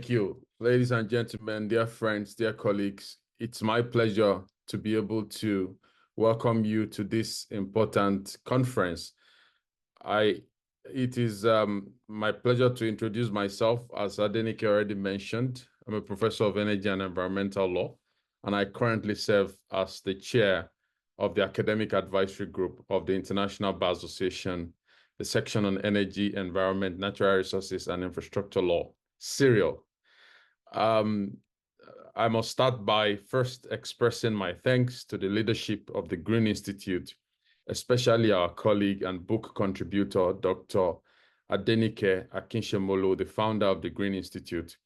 Thank you, ladies and gentlemen, dear friends, dear colleagues. It's my pleasure to be able to welcome you to this important conference. It is my pleasure to introduce myself. As Adenike already mentioned, I'm a professor of energy and environmental law, and I currently serve as the chair of the academic advisory group of the International Bar Association, the section on energy, environment, natural resources, and infrastructure law, CIRIL. I must start by first expressing my thanks to the leadership of the Green Institute, especially our colleague and book contributor, Dr. Adenike Akinshemolo, the founder of the Green Institute,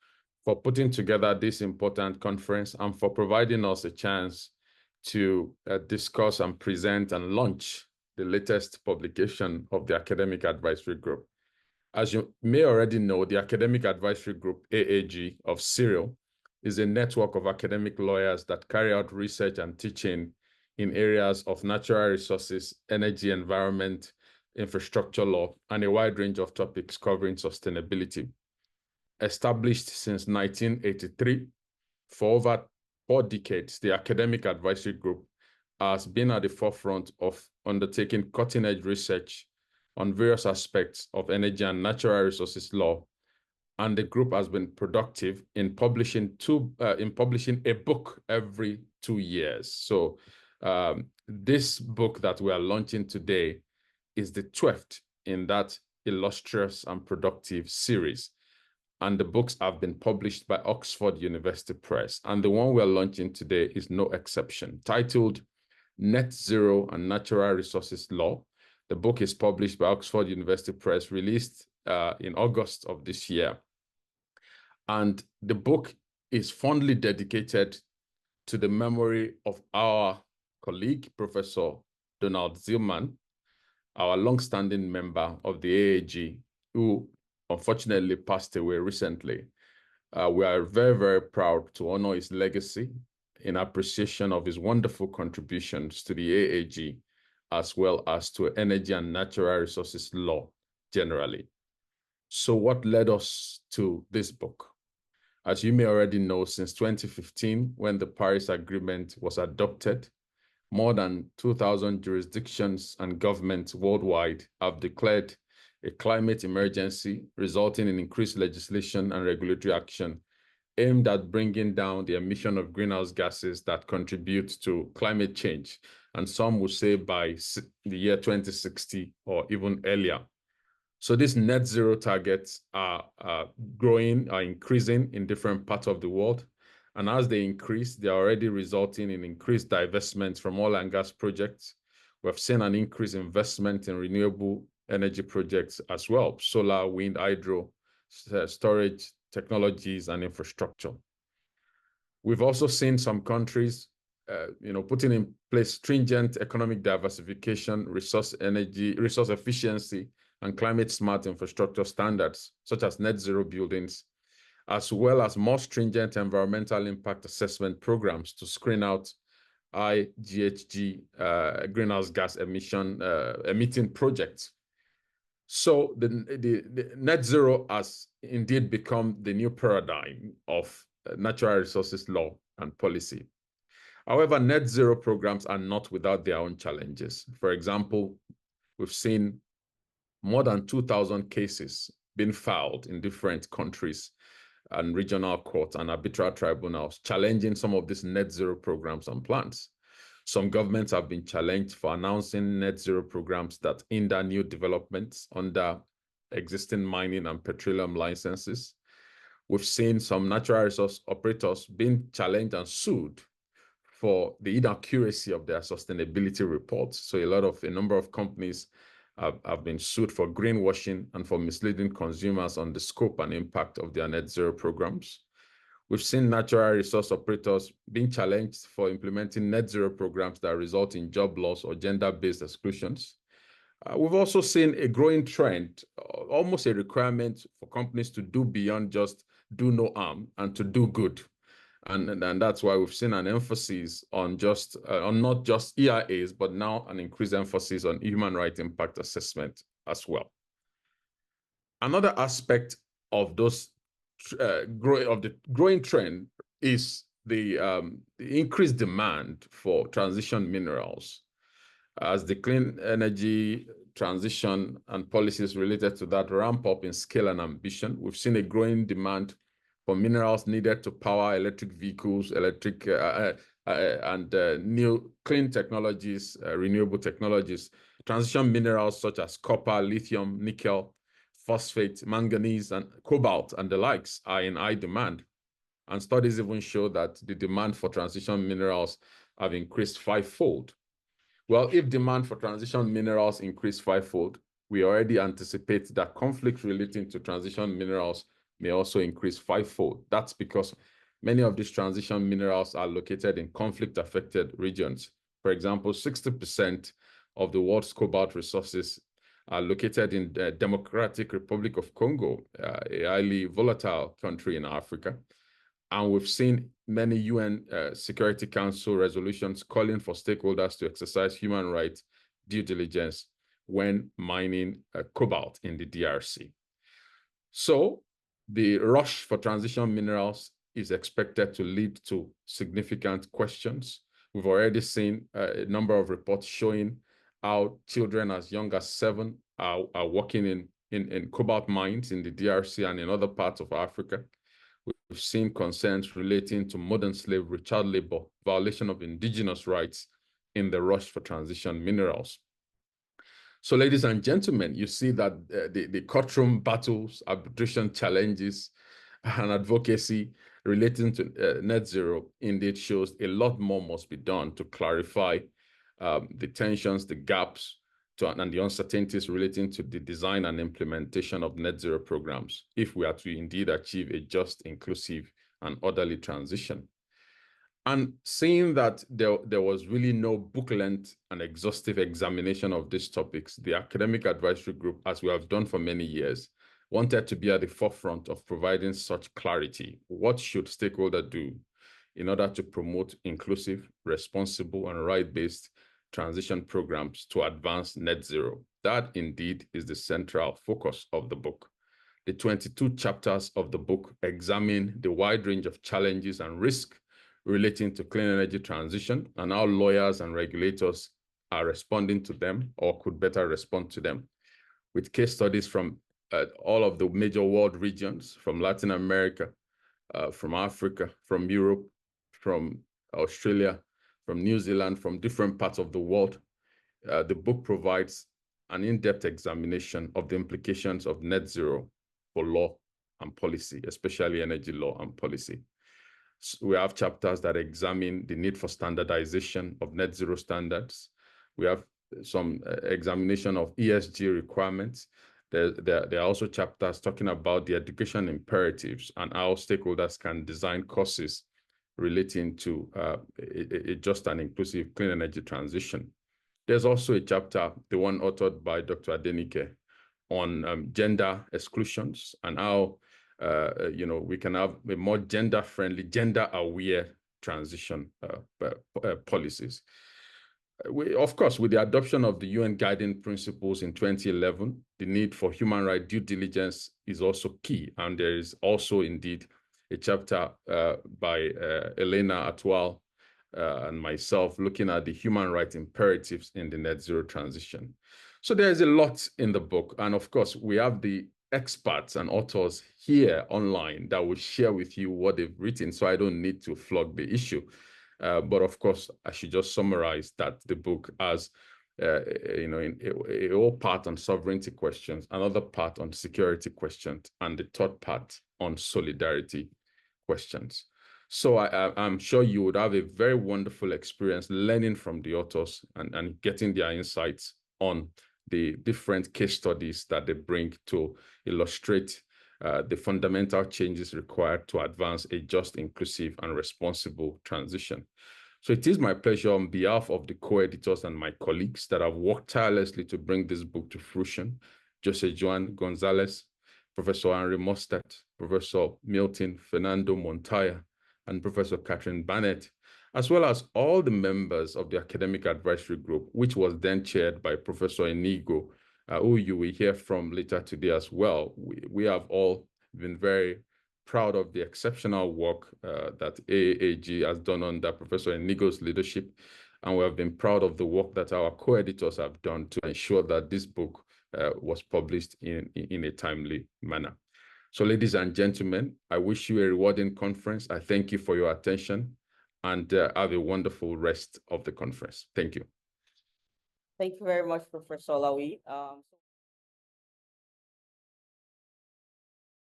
for putting together this important conference and for providing us a chance to discuss and present and launch the latest publication of the Academic Advisory Group. As you may already know, the Academic Advisory Group, AAG, of CIRIL, is a network of academic lawyers that carry out research and teaching in areas of natural resources, energy, environment, infrastructure law, and a wide range of topics covering sustainability. Established since 1983, for over 4 decades, the Academic Advisory Group has been at the forefront of undertaking cutting-edge research on various aspects of energy and natural resources law, and the group has been productive in publishing a book every 2 years. So this book that we are launching today is the 12th in that illustrious and productive series. And the books have been published by Oxford University Press. And the one we're launching today is no exception. Titled Net Zero and Natural Resources Law, the book is published by Oxford University Press, released in August of this year. And the book is fondly dedicated to the memory of our colleague, Professor Donald Zillman, our longstanding member of the AAG, who unfortunately passed away recently. We are very, very proud to honor his legacy in appreciation of his wonderful contributions to the AAG, as well as to energy and natural resources law generally. So what led us to this book? As you may already know, since 2015, when the Paris Agreement was adopted, more than 2,000 jurisdictions and governments worldwide have declared a climate emergency, resulting in increased legislation and regulatory action aimed at bringing down the emission of greenhouse gases that contribute to climate change. And some will say by the year 2060 or even earlier. So these net zero targets are increasing in different parts of the world. And as they increase, they are already resulting in increased divestments from oil and gas projects. We've seen an increased investment in renewable energy projects as well, solar, wind, hydro, storage technologies, and infrastructure. We've also seen some countries putting in place stringent economic diversification, resource efficiency, and climate smart infrastructure standards, such as net zero buildings, as well as more stringent environmental impact assessment programs to screen out high GHG greenhouse gas emitting projects. So the net zero has indeed become the new paradigm of natural resources law and policy. However, net zero programs are not without their own challenges. For example, we've seen more than 2,000 cases being filed in different countries and regional courts and arbitral tribunals challenging some of these net zero programs and plans. Some governments have been challenged for announcing net zero programs that hinder new developments under existing mining and petroleum licenses. We've seen some natural resource operators being challenged and sued for the inaccuracy of their sustainability reports. So a number of companies have been sued for greenwashing and for misleading consumers on the scope and impact of their net zero programs. We've seen natural resource operators being challenged for implementing net zero programs that result in job loss or gender-based exclusions. We've also seen a growing trend, almost a requirement for companies to do beyond just do no harm and to do good. And that's why we've seen an emphasis on not just EIAs, but now an increased emphasis on human rights impact assessment as well. Another aspect of those growing trend is the increased demand for transition minerals. As the clean energy transition and policies related to that ramp up in scale and ambition, we've seen a growing demand for minerals needed to power electric vehicles, and new clean technologies, renewable technologies. Transition minerals such as copper, lithium, nickel, phosphate, manganese, and cobalt, and the likes are in high demand. And studies even show that the demand for transition minerals have increased fivefold. Well, if demand for transition minerals increased fivefold, we already anticipate that conflicts relating to transition minerals may also increase fivefold. That's because many of these transition minerals are located in conflict-affected regions. For example, 60% of the world's cobalt resources are located in the Democratic Republic of Congo, a highly volatile country in Africa. And we've seen many UN Security Council resolutions calling for stakeholders to exercise human rights due diligence when mining cobalt in the DRC. So the rush for transition minerals is expected to lead to significant questions. We've already seen a number of reports showing how children as young as 7 are working in cobalt mines in the DRC and in other parts of Africa. We've seen concerns relating to modern slavery, child labor, violation of indigenous rights in the rush for transition minerals. So, ladies and gentlemen, you see that the courtroom battles, arbitration challenges, and advocacy relating to net zero indeed shows a lot more must be done to clarify the tensions, the gaps, and the uncertainties relating to the design and implementation of net zero programs if we are to indeed achieve a just, inclusive, and orderly transition. And seeing that there was really no book length and exhaustive examination of these topics, the Academic Advisory Group, as we have done for many years, wanted to be at the forefront of providing such clarity. What should stakeholders do in order to promote inclusive, responsible, and right-based transition programs to advance net zero? That indeed is the central focus of the book. The 22 chapters of the book examine the wide range of challenges and risks relating to clean energy transition and how lawyers and regulators are responding to them or could better respond to them, with case studies from all of the major world regions, from Latin America, from Africa, from Europe, from Australia, from New Zealand, from different parts of the world. The book provides an in-depth examination of the implications of net zero for law and policy, especially energy law and policy. So we have chapters that examine the need for standardization of net zero standards. We have some examination of ESG requirements. There are also chapters talking about the education imperatives and how stakeholders can design courses relating to a just and inclusive clean energy transition. There's also a chapter, the one authored by Dr. Adenike, on gender exclusions and how we can have a more gender-friendly, gender-aware transition policies. Of course, with the adoption of the UN Guiding Principles in 2011, the need for human rights due diligence is also key. And there is also indeed a chapter by Elena Atwal and myself looking at the human rights imperatives in the net zero transition. So there is a lot in the book. And of course, we have the experts and authors here online that will share with you what they've written, so I don't need to flog the issue. But of course, I should just summarize that the book has a whole part on sovereignty questions, another part on security questions, and the third part on solidarity questions. So I'm sure you would have a very wonderful experience learning from the authors and getting their insights on the different case studies that they bring to illustrate the fundamental changes required to advance a just, inclusive, and responsible transition. So it is my pleasure on behalf of the co-editors and my colleagues that have worked tirelessly to bring this book to fruition: Jose Juan Gonzalez, Professor Henry Mostert, Professor Milton Fernando Montaya, and Professor Catherine Barnett, as well as all the members of the Academic Advisory Group, which was then chaired by Professor Enigo, who you will hear from later today as well. We have all been very proud of the exceptional work that AAAG has done under Professor Enigo's leadership. And we have been proud of the work that our co-editors have done to ensure that this book was published in a timely manner. So ladies and gentlemen, I wish you a rewarding conference. I thank you for your attention, and have a wonderful rest of the conference. Thank you. Thank you very much, Professor Olawuyi.